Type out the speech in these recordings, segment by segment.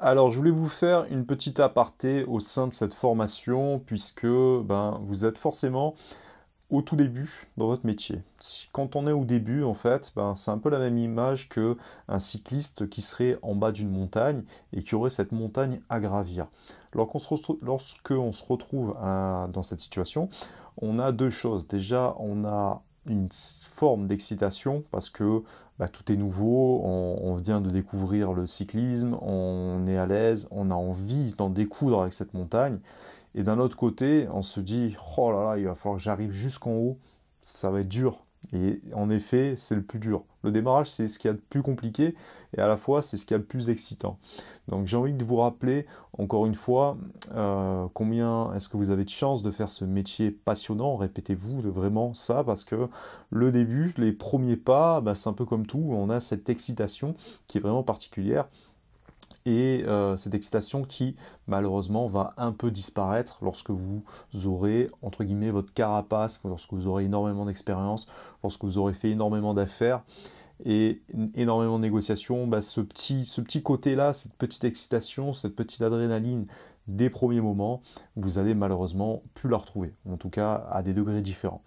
Alors, je voulais vous faire une petite aparté au sein de cette formation, puisque vous êtes forcément au tout début dans votre métier. Quand on est au début, en fait, c'est un peu la même image que un cycliste qui serait en bas d'une montagne et qui aurait cette montagne à gravir. Lorsque on se retrouve dans cette situation, on a deux choses. Déjà, on a une forme d'excitation parce que tout est nouveau, on vient de découvrir le cyclisme, on est à l'aise, on a envie d'en découdre avec cette montagne. Et d'un autre côté, on se dit, oh là là, il va falloir que j'arrive jusqu'en haut, ça va être dur. Et en effet, c'est le plus dur. Le démarrage, c'est ce qu'il y a de plus compliqué, et à la fois, c'est ce qu'il y a de plus excitant. Donc j'ai envie de vous rappeler, encore une fois, combien est-ce que vous avez de chance de faire ce métier passionnant. Répétez-vous de vraiment ça, parce que le début, les premiers pas, c'est un peu comme tout, on a cette excitation qui est vraiment particulière et cette excitation qui malheureusement va un peu disparaître lorsque vous aurez entre guillemets votre carapace, lorsque vous aurez énormément d'expérience, lorsque vous aurez fait énormément d'affaires et énormément de négociations. Ce petit côté-là, cette petite excitation, cette petite adrénaline des premiers moments, vous allez malheureusement plus la retrouver, en tout cas à des degrés différents.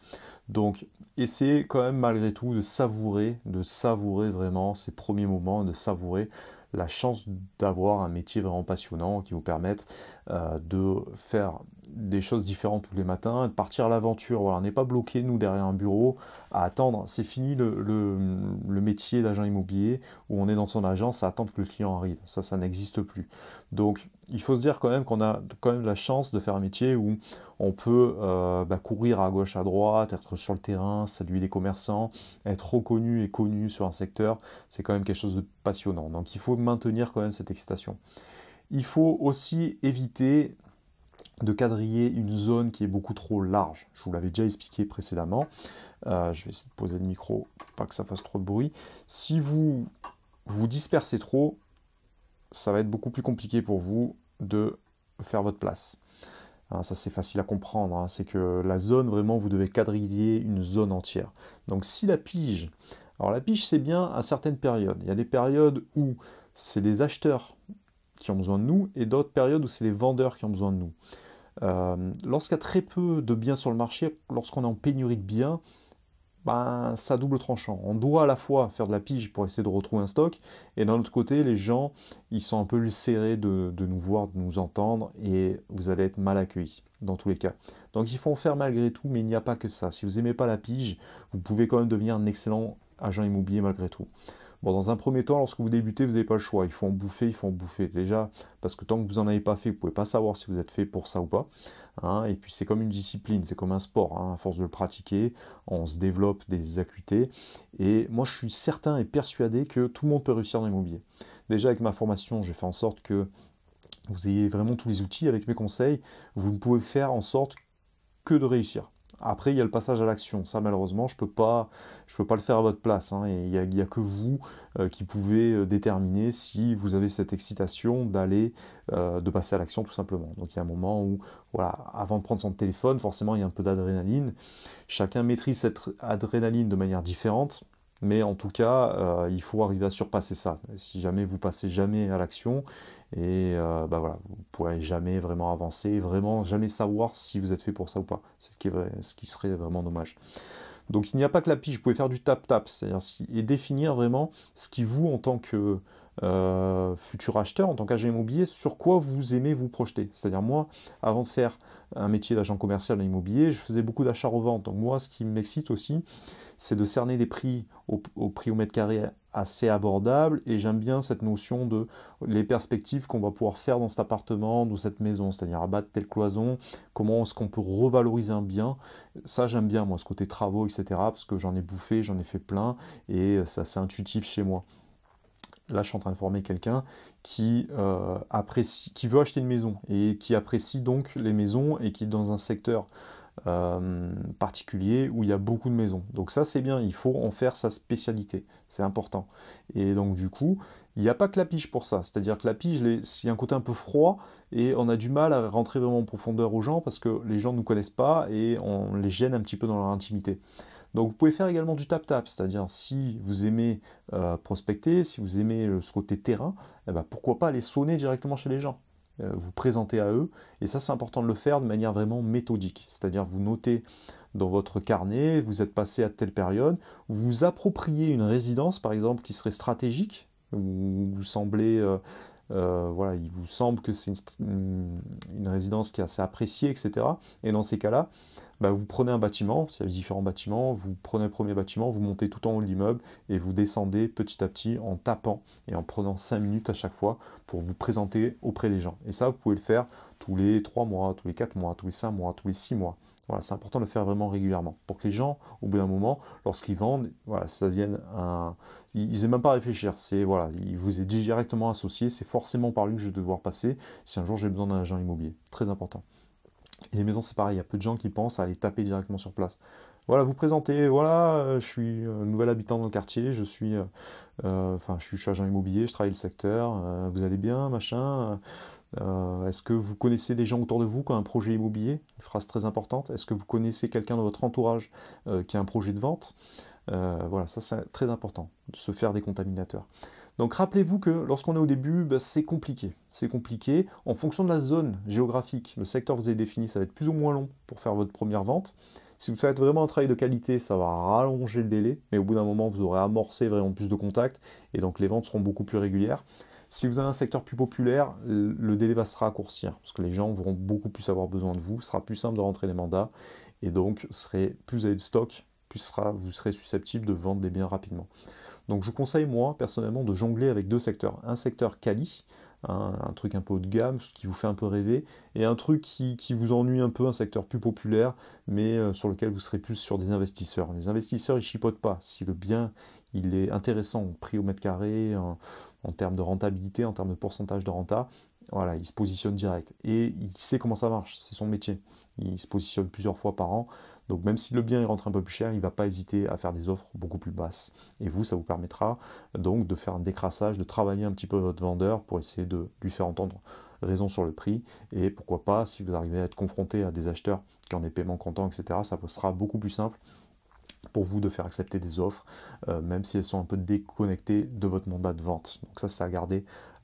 Donc essayez quand même malgré tout de savourer vraiment ces premiers moments, de savourer la chance d'avoir un métier vraiment passionnant qui vous permette de faire des choses différentes tous les matins, de partir à l'aventure. Voilà, on n'est pas bloqué, nous, derrière un bureau, à attendre. C'est fini le métier d'agent immobilier où on est dans son agence à attendre que le client arrive. Ça n'existe plus. Donc, il faut se dire quand même qu'on a quand même la chance de faire un métier où on peut courir à gauche, à droite, être sur le terrain, séduire des commerçants, être reconnu et connu sur un secteur. C'est quand même quelque chose de passionnant. Donc, il faut maintenir quand même cette excitation. Il faut aussi éviter de quadriller une zone qui est beaucoup trop large. Je vous l'avais déjà expliqué précédemment. Je vais essayer de poser le micro pour pas que ça fasse trop de bruit. Si vous vous dispersez trop, ça va être beaucoup plus compliqué pour vous de faire votre place. Hein, ça c'est facile à comprendre, hein. C'est que la zone, vraiment, vous devez quadriller une zone entière. Donc si la pige, alors la pige c'est bien à certaines périodes. Il y a des périodes où c'est les acheteurs qui ont besoin de nous et d'autres périodes où c'est les vendeurs qui ont besoin de nous. Lorsqu'il y a très peu de biens sur le marché, lorsqu'on est en pénurie de biens, ça double tranchant. On doit à la fois faire de la pige pour essayer de retrouver un stock, et d'un autre côté, les gens, ils sont un peu serrés de nous voir, de nous entendre, et vous allez être mal accueillis, dans tous les cas. Donc il faut en faire malgré tout, mais il n'y a pas que ça. Si vous n'aimez pas la pige, vous pouvez quand même devenir un excellent agent immobilier malgré tout. Bon, dans un premier temps, lorsque vous débutez, vous n'avez pas le choix. Il faut en bouffer, il faut en bouffer. Déjà, parce que tant que vous n'en avez pas fait, vous ne pouvez pas savoir si vous êtes fait pour ça ou pas. Hein. Et puis c'est comme une discipline, c'est comme un sport. Hein. À force de le pratiquer, on se développe des acuités. Et moi, je suis certain et persuadé que tout le monde peut réussir dans l'immobilier. Déjà, avec ma formation, j'ai fait en sorte que vous ayez vraiment tous les outils. Avec mes conseils, vous ne pouvez faire en sorte que de réussir. Après, il y a le passage à l'action. Ça, malheureusement, je peux pas le faire à votre place, hein. Et il y a que vous qui pouvez déterminer si vous avez cette excitation de passer à l'action, tout simplement. Donc, il y a un moment où, voilà, avant de prendre son téléphone, forcément, il y a un peu d'adrénaline. Chacun maîtrise cette adrénaline de manière différente. Mais en tout cas, il faut arriver à surpasser ça. Si jamais vous passez jamais à l'action, et voilà, vous ne pourrez jamais vraiment avancer, vraiment jamais savoir si vous êtes fait pour ça ou pas. C'est ce qui serait vraiment dommage. Donc il n'y a pas que la pige, vous pouvez faire du tap-tap, c'est-à-dire et définir vraiment ce qui vous, en tant que futur acheteur, en tant qu'agent immobilier, sur quoi vous aimez vous projeter. C'est-à-dire moi, avant de faire un métier d'agent commercial dans l'immobilier, je faisais beaucoup d'achats-reventes. Donc moi, ce qui m'excite aussi, c'est de cerner des prix au prix au mètre carré assez abordable, et j'aime bien cette notion de les perspectives qu'on va pouvoir faire dans cet appartement, dans cette maison, c'est-à-dire abattre telle cloison, comment est-ce qu'on peut revaloriser un bien. Ça j'aime bien moi, ce côté travaux, etc., parce que j'en ai bouffé, j'en ai fait plein, et c'est assez intuitif chez moi. Là, je suis en train de former quelqu'un qui apprécie, qui veut acheter une maison et qui apprécie donc les maisons et qui est dans un secteur particulier où il y a beaucoup de maisons. Donc ça, c'est bien, il faut en faire sa spécialité, c'est important. Et donc du coup, il n'y a pas que la pige pour ça. C'est-à-dire que la pige, il y a un côté un peu froid et on a du mal à rentrer vraiment en profondeur aux gens parce que les gens ne nous connaissent pas et on les gêne un petit peu dans leur intimité. Donc vous pouvez faire également du tap-tap, c'est-à-dire si vous aimez prospecter, si vous aimez ce côté terrain, eh ben, pourquoi pas aller sonner directement chez les gens, vous présenter à eux, et ça c'est important de le faire de manière vraiment méthodique, c'est-à-dire vous notez dans votre carnet, vous êtes passé à telle période, vous appropriez une résidence par exemple qui serait stratégique, où vous semblez voilà, il vous semble que c'est une résidence qui est assez appréciée, etc. Et dans ces cas-là, bah, vous prenez un bâtiment, s'il y a différents bâtiments, vous prenez le premier bâtiment, vous montez tout en haut de l'immeuble et vous descendez petit à petit en tapant et en prenant 5 minutes à chaque fois pour vous présenter auprès des gens. Et ça, vous pouvez le faire tous les 3 mois, tous les 4 mois, tous les 5 mois, tous les 6 mois. Voilà, c'est important de le faire vraiment régulièrement pour que les gens, au bout d'un moment, lorsqu'ils vendent, voilà, ça devienne un. Ils n'aient même pas à réfléchir. C'est voilà, ils vous est directement associé. C'est forcément par lui que je vais devoir passer si un jour j'ai besoin d'un agent immobilier. Très important. Et les maisons, c'est pareil. Il y a peu de gens qui pensent à aller taper directement sur place. Voilà, vous présentez. Voilà, je suis nouvel habitant dans le quartier. Je suis agent immobilier. Je travaille le secteur. Vous allez bien, machin. Est-ce que vous connaissez des gens autour de vous qui ont un projet immobilier? Une phrase très importante. Est-ce que vous connaissez quelqu'un dans votre entourage qui a un projet de vente? Voilà, ça c'est très important, de se faire des contaminateurs. Donc rappelez-vous que lorsqu'on est au début, bah, c'est compliqué. C'est compliqué. En fonction de la zone géographique, le secteur que vous avez défini, ça va être plus ou moins long pour faire votre première vente. Si vous faites vraiment un travail de qualité, ça va rallonger le délai, mais au bout d'un moment, vous aurez amorcé vraiment plus de contacts, et donc les ventes seront beaucoup plus régulières. Si vous avez un secteur plus populaire, le délai va se raccourcir, parce que les gens vont beaucoup plus avoir besoin de vous, ce sera plus simple de rentrer les mandats, et donc plus vous avez de stock, plus vous serez susceptible de vendre des biens rapidement. Donc je vous conseille, moi, personnellement, de jongler avec deux secteurs. Un secteur quali, un truc un peu haut de gamme, ce qui vous fait un peu rêver, et un truc qui vous ennuie un peu, un secteur plus populaire, mais sur lequel vous serez plus sur des investisseurs. Les investisseurs, ils chipotent pas. Si le bien, il est intéressant, prix au mètre carré, en termes de rentabilité, en termes de pourcentage de renta, voilà, il se positionne direct. Et il sait comment ça marche, c'est son métier. Il se positionne plusieurs fois par an. Donc même si le bien il rentre un peu plus cher, il ne va pas hésiter à faire des offres beaucoup plus basses. Et vous, ça vous permettra donc de faire un décrassage, de travailler un petit peu votre vendeur pour essayer de lui faire entendre raison sur le prix. Et pourquoi pas, si vous arrivez à être confronté à des acheteurs qui ont des paiements comptants, etc., ça sera beaucoup plus simple pour vous de faire accepter des offres, même si elles sont un peu déconnectées de votre mandat de vente. Donc ça, c'est à garder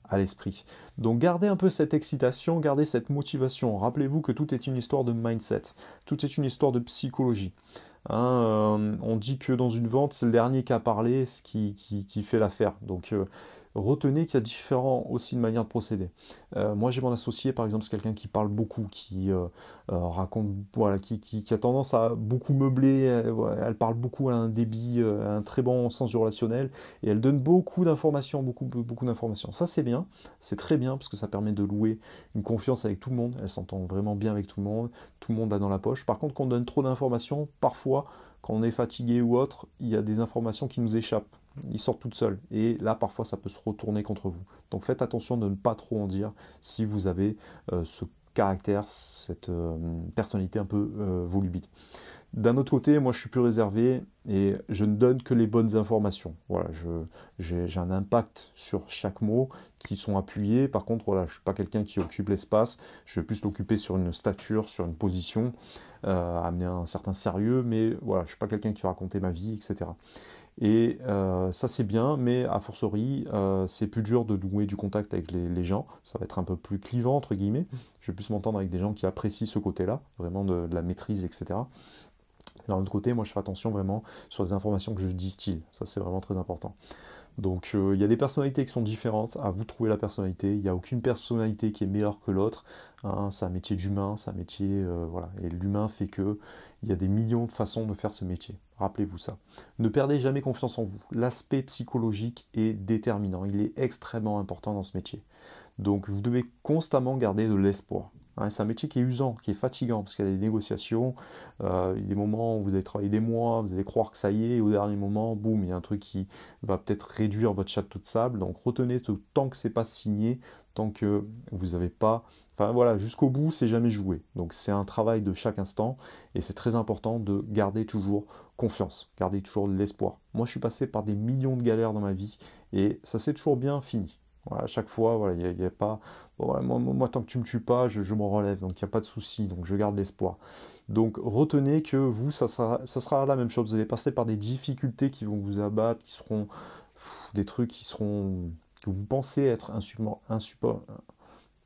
à l'esprit. Donc gardez un peu cette excitation, gardez cette motivation. Rappelez-vous que tout est une histoire de mindset, tout est une histoire de psychologie. On dit que dans une vente, c'est le dernier qui a parlé qui fait l'affaire. Donc retenez qu'il y a différents aussi de manières de procéder. Moi j'ai mon associé par exemple, c'est quelqu'un qui parle beaucoup, qui raconte, voilà, qui a tendance à beaucoup meubler, elle parle beaucoup à un débit, à un très bon sens du relationnel, et elle donne beaucoup d'informations, beaucoup d'informations. Ça c'est bien, c'est très bien, parce que ça permet de louer une confiance avec tout le monde, elle s'entend vraiment bien avec tout le monde a dans la poche. Par contre, quand on donne trop d'informations, parfois, quand on est fatigué ou autre, il y a des informations qui nous échappent. Ils sortent toutes seules. Et là, parfois, ça peut se retourner contre vous. Donc faites attention de ne pas trop en dire si vous avez ce caractère, cette personnalité un peu volubile. D'un autre côté, moi je suis plus réservé et je ne donne que les bonnes informations. Voilà, j'ai un impact sur chaque mot qui sont appuyés. Par contre, voilà, je ne suis pas quelqu'un qui occupe l'espace. Je vais plus l'occuper sur une stature, sur une position, amener un certain sérieux, mais voilà, je ne suis pas quelqu'un qui va raconter ma vie, etc. Et ça c'est bien, mais a fortiori, c'est plus dur de nouer du contact avec les gens. Ça va être un peu plus clivant, entre guillemets. Je vais plus m'entendre avec des gens qui apprécient ce côté-là, vraiment de la maîtrise, etc. D'un autre côté, moi je fais attention vraiment sur les informations que je distille. Ça c'est vraiment très important. Donc il y a des personnalités qui sont différentes, à vous de trouver la personnalité, il n'y a aucune personnalité qui est meilleure que l'autre, c'est un métier d'humain, c'est un métier, voilà, et l'humain fait que il y a des millions de façons de faire ce métier, rappelez-vous ça. Ne perdez jamais confiance en vous, l'aspect psychologique est déterminant, il est extrêmement important dans ce métier. Donc vous devez constamment garder de l'espoir. C'est un métier qui est usant, qui est fatigant, parce qu'il y a des négociations, il y a des moments où vous allez travailler des mois, vous allez croire que ça y est, et au dernier moment, boum, il y a un truc qui va peut-être réduire votre château de sable, donc retenez tant que c'est pas signé, tant que vous n'avez pas... Enfin voilà, jusqu'au bout, c'est jamais joué. Donc c'est un travail de chaque instant, et c'est très important de garder toujours confiance, garder toujours de l'espoir. Moi, je suis passé par des millions de galères dans ma vie, et ça s'est toujours bien fini. Voilà, à chaque fois, voilà, il y a pas, bon, voilà, moi, tant que tu me tues pas, je me relève, donc il n'y a pas de souci, donc je garde l'espoir. Donc retenez que vous, ça sera la même chose. Vous allez passer par des difficultés qui vont vous abattre, qui seront des trucs qui seront que vous pensez être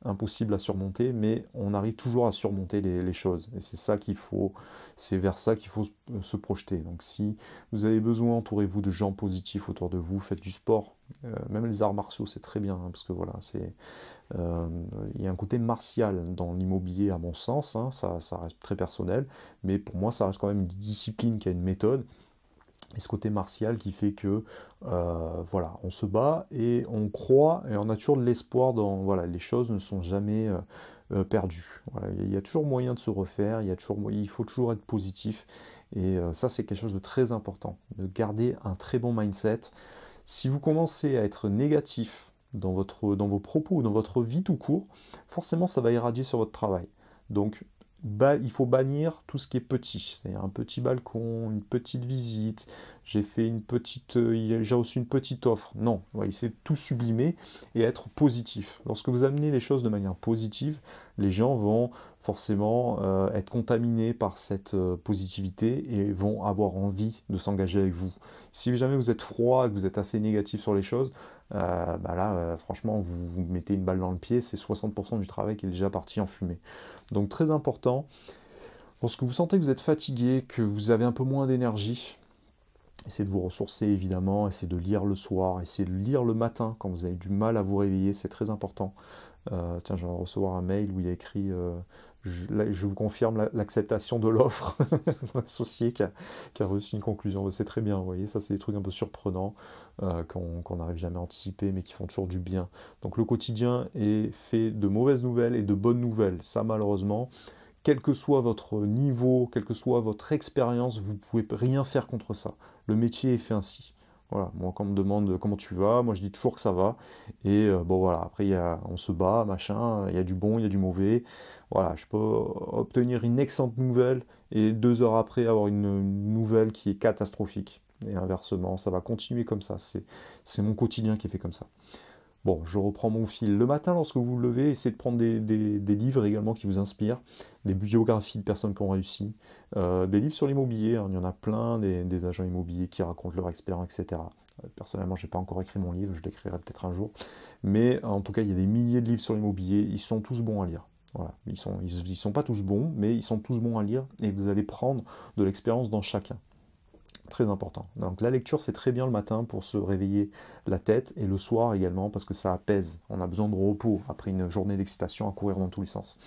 impossible à surmonter, mais on arrive toujours à surmonter les choses. Et c'est ça qu'il faut, c'est vers ça qu'il faut se projeter. Donc si vous avez besoin, entourez-vous de gens positifs autour de vous, faites du sport. Même les arts martiaux, c'est très bien, hein, parce que voilà, euh, il y a un côté martial dans l'immobilier à mon sens, hein, ça reste très personnel, mais pour moi, ça reste quand même une discipline qui a une méthode. Et ce côté martial qui fait que voilà, on se bat et on croit et on a toujours de l'espoir dans voilà, les choses ne sont jamais perdues. Voilà, il y a toujours moyen de se refaire, il faut toujours être positif et ça c'est quelque chose de très important, de garder un très bon mindset. Si vous commencez à être négatif dans vos propos ou dans votre vie tout court, forcément ça va irradier sur votre travail. Donc il faut bannir tout ce qui est petit. C'est-à-dire un petit balcon, une petite visite, j'ai reçu une petite offre. Non, ouais, c'est tout sublimer et être positif. Lorsque vous amenez les choses de manière positive, les gens vont forcément être contaminés par cette positivité et vont avoir envie de s'engager avec vous. Si jamais vous êtes froid, que vous êtes assez négatif sur les choses, bah là, franchement, vous mettez une balle dans le pied, c'est 60% du travail qui est déjà parti en fumée. Donc très important, lorsque vous sentez que vous êtes fatigué, que vous avez un peu moins d'énergie, essayez de vous ressourcer évidemment, essayez de lire le soir, essayez de lire le matin quand vous avez du mal à vous réveiller, c'est très important. Tiens, je viens de recevoir un mail où il y a écrit je vous confirme l'acceptation de l'offre d'un associé qui a reçu une conclusion. C'est très bien, vous voyez, ça c'est des trucs un peu surprenants qu'on n'arrive jamais à anticiper mais qui font toujours du bien. Donc le quotidien est fait de mauvaises nouvelles et de bonnes nouvelles. Ça malheureusement, quel que soit votre niveau, quelle que soit votre expérience, vous ne pouvez rien faire contre ça. Le métier est fait ainsi. Voilà, moi quand on me demande comment tu vas, moi je dis toujours que ça va. Et bon voilà, après on se bat, machin, il y a du bon, il y a du mauvais. Voilà, je peux obtenir une excellente nouvelle et 2 heures après avoir une nouvelle qui est catastrophique. Et inversement, ça va continuer comme ça. C'est mon quotidien qui est fait comme ça. Bon, je reprends mon fil. Le matin, lorsque vous vous levez, essayez de prendre des livres également qui vous inspirent, des biographies de personnes qui ont réussi, des livres sur l'immobilier, hein, il y en a plein, des agents immobiliers qui racontent leur expérience, etc. Personnellement, je n'ai pas encore écrit mon livre, je l'écrirai peut-être un jour. Mais en tout cas, il y a des milliers de livres sur l'immobilier, ils sont tous bons à lire. Voilà. Ils sont pas tous bons, mais ils sont tous bons à lire et vous allez prendre de l'expérience dans chacun. Très important. Donc la lecture, c'est très bien le matin pour se réveiller la tête et le soir également parce que ça apaise. On a besoin de repos après une journée d'excitation à courir dans tous les sens.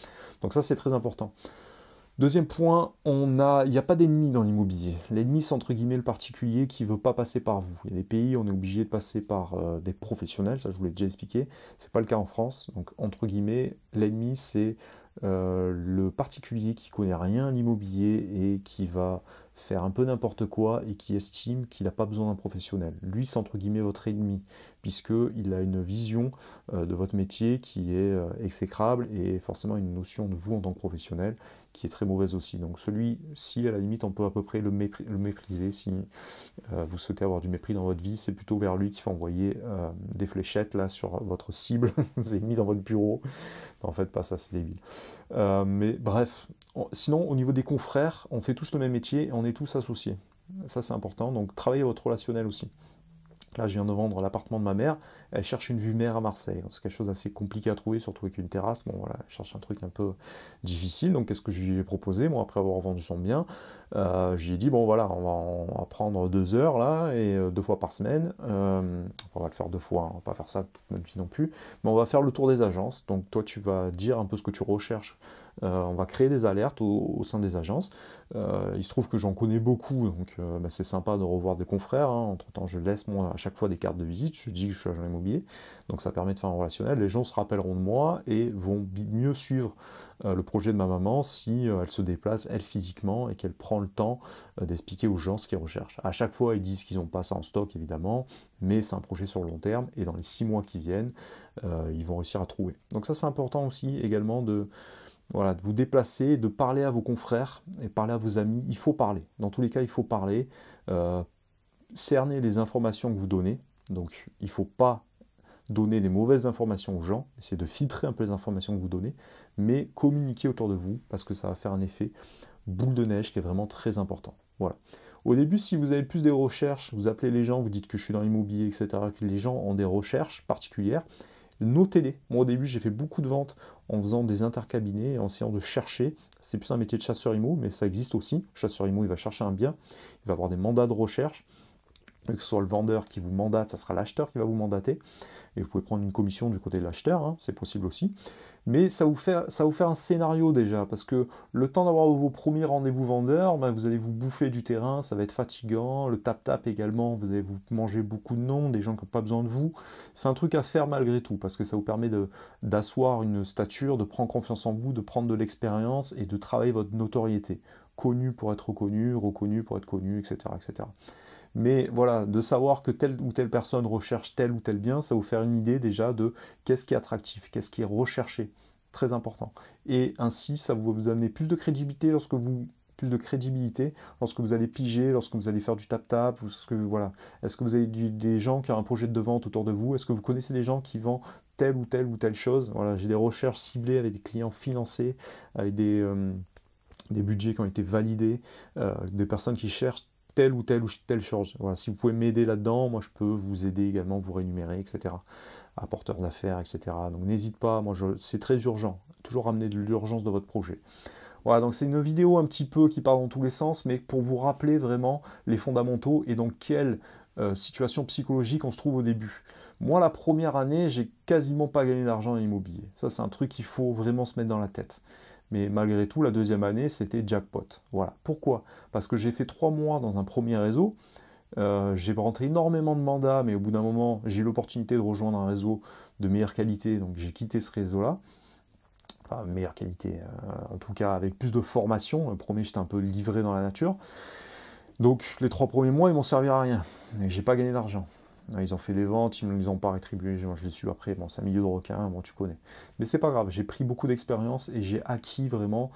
Donc ça, c'est très important. Deuxième point, il n'y a pas d'ennemi dans l'immobilier. L'ennemi, c'est entre guillemets le particulier qui ne veut pas passer par vous. Il y a des pays où on est obligé de passer par des professionnels, ça je vous l'ai déjà expliqué. C'est pas le cas en France. Donc entre guillemets, l'ennemi, c'est le particulier qui connaît rien à l'immobilier et qui va faire un peu n'importe quoi et qui estime qu'il n'a pas besoin d'un professionnel. Lui, c'est entre guillemets votre ennemi, puisqu'il a une vision de votre métier qui est exécrable et forcément une notion de vous en tant que professionnel qui est très mauvaise aussi. Donc celui-ci, à la limite, on peut à peu près le mépriser. Si vous souhaitez avoir du mépris dans votre vie, c'est plutôt vers lui qu'il faut envoyer des fléchettes là sur votre cible. Vous avez mis dans votre bureau. En fait, pas ça, c'est débile. Mais bref, sinon, au niveau des confrères, on fait tous le même métier et on est tous associés. Ça, c'est important. Donc, travaillez votre relationnel aussi. Là, je viens de vendre l'appartement de ma mère. Elle cherche une vue mer à Marseille. C'est quelque chose d'assez compliqué à trouver, surtout avec une terrasse. Bon, voilà, elle cherche un truc un peu difficile. Donc, qu'est-ce que je lui ai proposé, moi, après avoir vendu son bien? Je lui ai dit, bon, voilà, on va prendre 2 heures, là, et 2 fois par semaine. On va le faire 2 fois, hein, on va pas faire ça toute notre vie non plus. Mais on va faire le tour des agences. Donc, toi, tu vas dire un peu ce que tu recherches. On va créer des alertes au sein des agences. Il se trouve que j'en connais beaucoup, donc bah, c'est sympa de revoir des confrères. Hein. Entre-temps, je laisse moi à chaque fois des cartes de visite, je dis que je suis agent immobilier, donc ça permet de faire un relationnel. Les gens se rappelleront de moi et vont mieux suivre le projet de ma maman si elle se déplace, elle, physiquement, et qu'elle prend le temps d'expliquer aux gens ce qu'ils recherchent. À chaque fois, ils disent qu'ils n'ont pas ça en stock, évidemment, mais c'est un projet sur le long terme, et dans les 6 mois qui viennent, ils vont réussir à trouver. Donc ça, c'est important aussi, également, voilà, de vous déplacer, de parler à vos confrères et parler à vos amis. Il faut parler. Dans tous les cas, il faut parler. Cerner les informations que vous donnez. Donc, il ne faut pas donner des mauvaises informations aux gens, essayez de filtrer un peu les informations que vous donnez, mais communiquez autour de vous, parce que ça va faire un effet boule de neige qui est vraiment très important. Voilà. Au début, si vous avez plus des recherches, vous appelez les gens, vous dites que je suis dans l'immobilier, etc., que les gens ont des recherches particulières, notez-les. Moi, au début, j'ai fait beaucoup de ventes en faisant des intercabinets, en essayant de chercher. C'est plus un métier de chasseur immo, mais ça existe aussi. Chasseur immo, il va chercher un bien, il va avoir des mandats de recherche. Que ce soit le vendeur qui vous mandate, ça sera l'acheteur qui va vous mandater. Et vous pouvez prendre une commission du côté de l'acheteur, hein, c'est possible aussi. Mais ça vous fait un scénario déjà, parce que le temps d'avoir vos premiers rendez-vous vendeurs, ben, vous allez vous bouffer du terrain, ça va être fatigant. Le tap-tap également, vous allez vous manger beaucoup de noms, des gens qui n'ont pas besoin de vous. C'est un truc à faire malgré tout, parce que ça vous permet d'asseoir une stature, de prendre confiance en vous, de prendre de l'expérience et de travailler votre notoriété. Connu pour être reconnu pour être connu, etc., etc. Mais voilà, de savoir que telle ou telle personne recherche tel ou tel bien, ça va vous faire une idée déjà de qu'est-ce qui est attractif, qu'est-ce qui est recherché. Très important. Et ainsi, ça va vous amener plus de crédibilité lorsque vous allez piger, lorsque vous allez faire du tap-tap, voilà. Est-ce que vous avez des gens qui ont un projet de vente autour de vous? Est-ce que vous connaissez des gens qui vendent telle ou telle chose? Voilà, j'ai des recherches ciblées avec des clients financés, avec des budgets qui ont été validés, des personnes qui cherchent telle ou telle chose. Voilà, si vous pouvez m'aider là-dedans, moi je peux vous aider également, vous rémunérer, etc. Apporteur d'affaires, etc. Donc n'hésite pas, c'est très urgent. Toujours ramener de l'urgence dans votre projet. Voilà, donc c'est une vidéo un petit peu qui part dans tous les sens, mais pour vous rappeler vraiment les fondamentaux et dans quelle situation psychologique on se trouve au début. Moi, la première année, j'ai quasiment pas gagné d'argent dans l'immobilier. Ça, c'est un truc qu'il faut vraiment se mettre dans la tête. Mais malgré tout, la deuxième année, c'était jackpot. Voilà. Pourquoi? Parce que j'ai fait 3 mois dans un premier réseau. J'ai rentré énormément de mandats, mais au bout d'un moment, j'ai eu l'opportunité de rejoindre un réseau de meilleure qualité, donc j'ai quitté ce réseau-là. Enfin, meilleure qualité, en tout cas avec plus de formation. Le premier, j'étais un peu livré dans la nature. Donc les 3 premiers mois, ils m'ont servi à rien. Et j'ai pas gagné d'argent. Ils ont fait des ventes, ils ne les ont pas rétribuées, moi je l'ai su après, bon c'est un milieu de requin, bon tu connais. Mais c'est pas grave, j'ai pris beaucoup d'expérience et j'ai acquis vraiment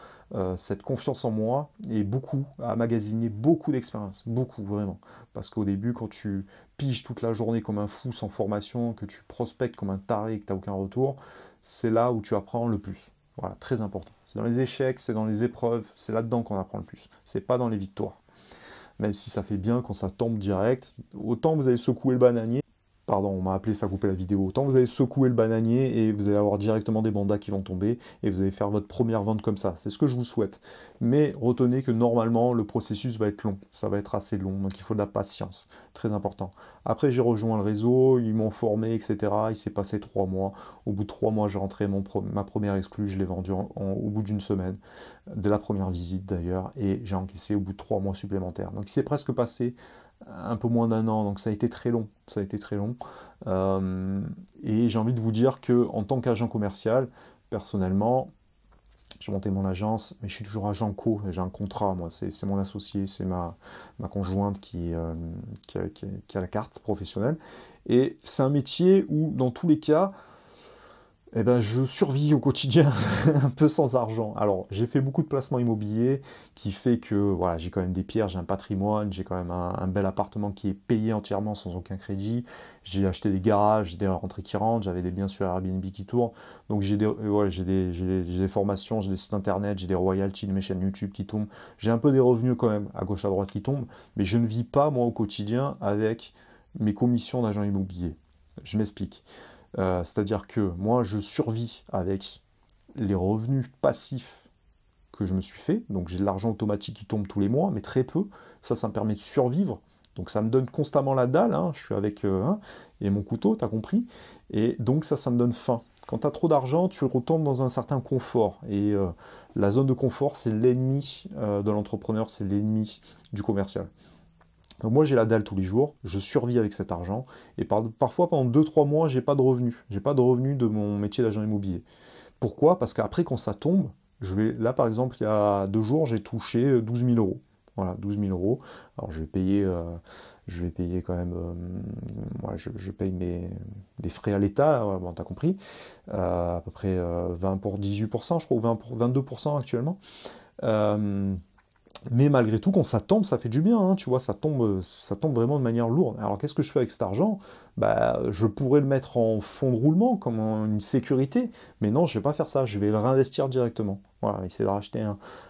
cette confiance en moi et beaucoup, à magasiner beaucoup d'expérience, beaucoup vraiment. Parce qu'au début quand tu piges toute la journée comme un fou sans formation, que tu prospectes comme un taré et que tu n'as aucun retour, c'est là où tu apprends le plus. Voilà, très important. C'est dans les échecs, c'est dans les épreuves, c'est là-dedans qu'on apprend le plus. C'est pas dans les victoires. Même si ça fait bien quand ça tombe direct. Autant vous allez secouer le bananier, pardon, on m'a appelé, ça a coupé la vidéo, autant vous allez secouer le bananier et vous allez avoir directement des mandats qui vont tomber et vous allez faire votre première vente comme ça. C'est ce que je vous souhaite. Mais retenez que normalement, le processus va être long, ça va être assez long, donc il faut de la patience, très important. Après, j'ai rejoint le réseau, ils m'ont formé, etc. Il s'est passé 3 mois. Au bout de 3 mois, j'ai rentré ma première exclue, je l'ai vendue au bout d'une semaine, de la première visite d'ailleurs, et j'ai encaissé au bout de 3 mois supplémentaires. Donc il s'est presque passé un peu moins d'un an, donc ça a été très long. Ça a été très long. Et j'ai envie de vous dire que en tant qu'agent commercial, personnellement, j'ai monté mon agence, mais je suis toujours agent co, j'ai un contrat, moi, c'est mon associé, c'est ma conjointe qui a la carte professionnelle. Et c'est un métier où, dans tous les cas, eh ben, je survis au quotidien un peu sans argent. Alors, j'ai fait beaucoup de placements immobiliers qui fait que voilà, j'ai quand même des pierres, j'ai un patrimoine, j'ai quand même un bel appartement qui est payé entièrement sans aucun crédit. J'ai acheté des garages, j'ai des rentrées qui rentrent, j'avais des biens sur Airbnb qui tournent. Donc, j'ai des formations, j'ai des sites internet, j'ai des royalties de mes chaînes YouTube qui tombent. J'ai un peu des revenus quand même à gauche à droite qui tombent, mais je ne vis pas moi au quotidien avec mes commissions d'agent immobilier. Je m'explique. C'est-à-dire que moi, je survis avec les revenus passifs que je me suis fait. Donc j'ai de l'argent automatique qui tombe tous les mois, mais très peu. Ça me permet de survivre. Donc ça me donne constamment la dalle. Hein. Je suis avec et mon couteau, t'as compris. Et donc ça me donne faim. Quand tu as trop d'argent, tu retombes dans un certain confort. Et la zone de confort, c'est l'ennemi de l'entrepreneur, c'est l'ennemi du commercial. Donc moi j'ai la dalle tous les jours, je survis avec cet argent, et parfois pendant 2-3 mois j'ai pas de revenus. J'ai pas de revenus de mon métier d'agent immobilier. Pourquoi? Parce qu'après quand ça tombe, là par exemple il y a 2 jours j'ai touché 12 000 euros. Voilà, 12 000 euros. Alors je vais payer quand même, moi je paye des frais à l'État, bon t'as compris, à peu près 18%, je crois, ou 22% actuellement. Mais malgré tout, quand ça tombe, ça fait du bien, hein, tu vois, ça tombe vraiment de manière lourde. Alors qu'est-ce que je fais avec cet argent? Bah, je pourrais le mettre en fonds de roulement, comme une sécurité, mais non, je vais pas faire ça, je vais le réinvestir directement. Voilà, essayer de racheter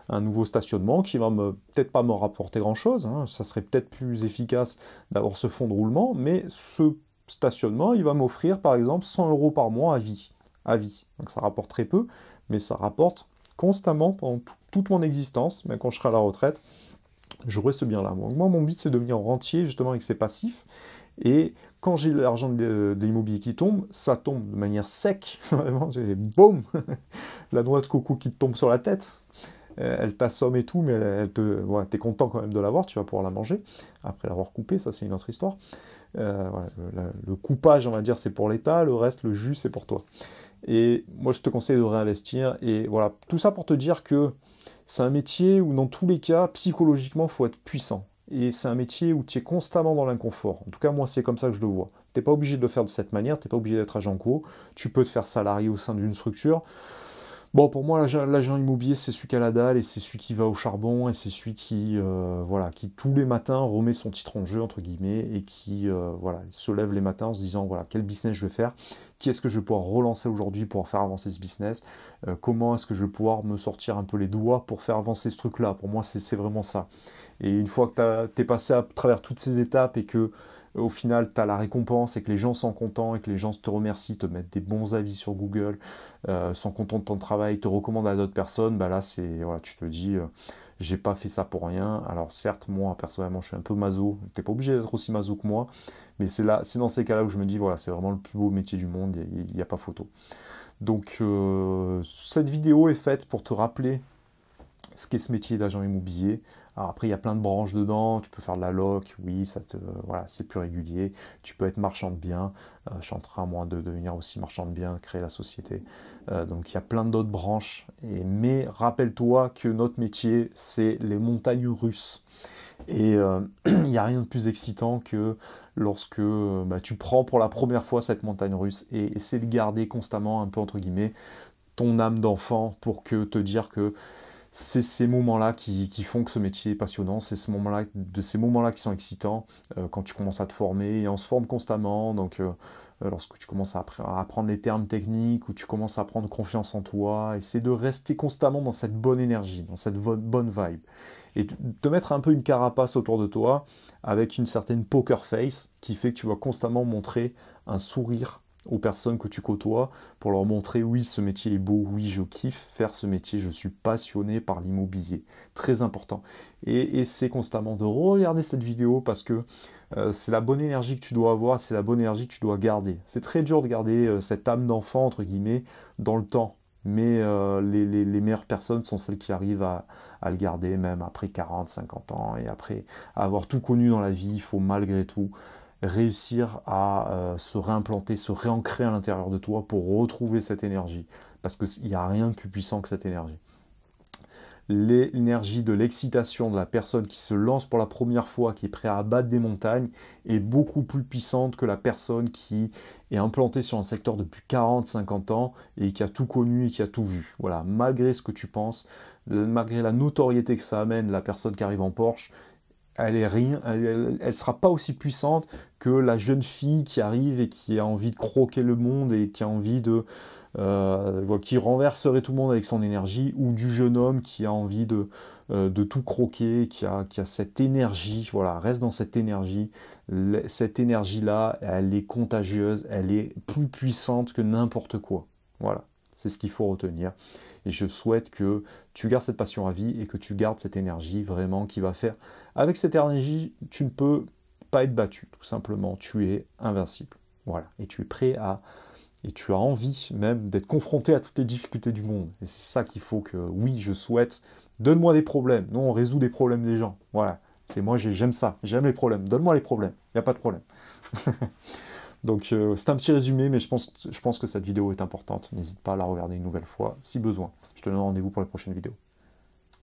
un nouveau stationnement qui va peut-être pas me rapporter grand-chose, hein, ça serait peut-être plus efficace d'avoir ce fonds de roulement, mais ce stationnement, il va m'offrir par exemple 100 euros par mois à vie. À vie. Donc ça rapporte très peu, mais ça rapporte constamment pendant toute mon existence, même quand je serai à la retraite, je reste bien là. Moi, mon but, c'est de devenir rentier, justement, avec ces passifs. Et quand j'ai l'argent de l'immobilier qui tombe, ça tombe de manière sec, vraiment, boum, la noix de coco qui te tombe sur la tête. Elle t'assomme et tout, mais ouais, t'es content quand même de l'avoir, tu vas pouvoir la manger. Après l'avoir coupée, ça c'est une autre histoire. Ouais, le coupage, on va dire, c'est pour l'État, le reste, le jus, c'est pour toi. Et moi, je te conseille de réinvestir. Et voilà, tout ça pour te dire que c'est un métier où, dans tous les cas, psychologiquement, il faut être puissant. Et c'est un métier où tu es constamment dans l'inconfort. En tout cas, moi, c'est comme ça que je le vois. Tu n'es pas obligé de le faire de cette manière, tu n'es pas obligé d'être agent co. Tu peux te faire salarié au sein d'une structure. Bon, pour moi, l'agent immobilier, c'est celui qui a la dalle et c'est celui qui va au charbon et c'est celui qui, voilà, qui tous les matins remet son titre en jeu, entre guillemets, et qui, voilà, se lève les matins en se disant, voilà, quel business je vais faire, qui est-ce que je vais pouvoir relancer aujourd'hui pour faire avancer ce business, comment est-ce que je vais pouvoir me sortir un peu les doigts pour faire avancer ce truc-là. Pour moi, c'est vraiment ça. Et une fois que tu es passé à travers toutes ces étapes et que au final, tu as la récompense et que les gens sont contents et que les gens te remercient, te mettent des bons avis sur Google, sont contents de ton travail, te recommandent à d'autres personnes, bah là, voilà, tu te dis, j'ai pas fait ça pour rien. Alors certes, moi, personnellement, je suis un peu maso, t'es pas obligé d'être aussi maso que moi, mais c'est dans ces cas-là où je me dis, voilà, c'est vraiment le plus beau métier du monde, il n'y a pas photo. Donc, cette vidéo est faite pour te rappeler ce qu'est ce métier d'agent immobilier. Alors après, il y a plein de branches dedans. Tu peux faire de la loc, oui, voilà, c'est plus régulier. Tu peux être marchand de biens. Je suis en train, moi, de devenir aussi marchand de biens, créer la société. Donc il y a plein d'autres branches. Mais rappelle-toi que notre métier, c'est les montagnes russes. Et il n'y a rien de plus excitant que lorsque bah, tu prends pour la première fois cette montagne russe et essaie de garder constamment, un peu entre guillemets, ton âme d'enfant pour te dire que c'est ces moments-là qui font que ce métier est passionnant, c'est ces moments-là qui sont excitants quand tu commences à te former, et on se forme constamment, donc lorsque tu commences à apprendre les termes techniques, ou tu commences à prendre confiance en toi, essaie de rester constamment dans cette bonne énergie, dans cette bonne vibe, et te mettre un peu une carapace autour de toi, avec une certaine poker face, qui fait que tu vas constamment montrer un sourire aux personnes que tu côtoies pour leur montrer oui ce métier est beau, oui je kiffe faire ce métier, je suis passionné par l'immobilier. Très important. Et c'est constamment de regarder cette vidéo parce que c'est la bonne énergie que tu dois avoir, c'est la bonne énergie que tu dois garder. C'est très dur de garder cette âme d'enfant entre guillemets dans le temps. Mais les meilleures personnes sont celles qui arrivent à le garder même après 40, 50 ans et après avoir tout connu dans la vie, il faut malgré tout réussir à se réimplanter, se réancrer à l'intérieur de toi pour retrouver cette énergie. Parce qu'il n'y a rien de plus puissant que cette énergie. L'énergie de l'excitation de la personne qui se lance pour la première fois, qui est prêt à abattre des montagnes, est beaucoup plus puissante que la personne qui est implantée sur un secteur depuis 40, 50 ans et qui a tout connu et qui a tout vu. Voilà, malgré ce que tu penses, malgré la notoriété que ça amène, la personne qui arrive en Porsche, elle est rien, elle sera pas aussi puissante que la jeune fille qui arrive et qui a envie de croquer le monde et qui a envie qui renverserait tout le monde avec son énergie, ou du jeune homme qui a envie de tout croquer, qui a cette énergie, voilà, reste dans cette énergie. Cette énergie-là, elle est contagieuse, elle est plus puissante que n'importe quoi. Voilà, c'est ce qu'il faut retenir. Et je souhaite que tu gardes cette passion à vie et que tu gardes cette énergie vraiment qui va faire. Avec cette énergie, tu ne peux pas être battu, tout simplement. Tu es invincible. Voilà. Et tu es prêt à. Et tu as envie même d'être confronté à toutes les difficultés du monde. Et c'est ça qu'il faut que, oui, je souhaite. Donne-moi des problèmes. Nous, on résout des problèmes des gens. Voilà. C'est moi, j'aime ça. J'aime les problèmes. Donne-moi les problèmes. Il n'y a pas de problème. Donc c'est un petit résumé, mais je pense que cette vidéo est importante. N'hésite pas à la regarder une nouvelle fois si besoin. Je te donne rendez-vous pour les prochaines vidéos.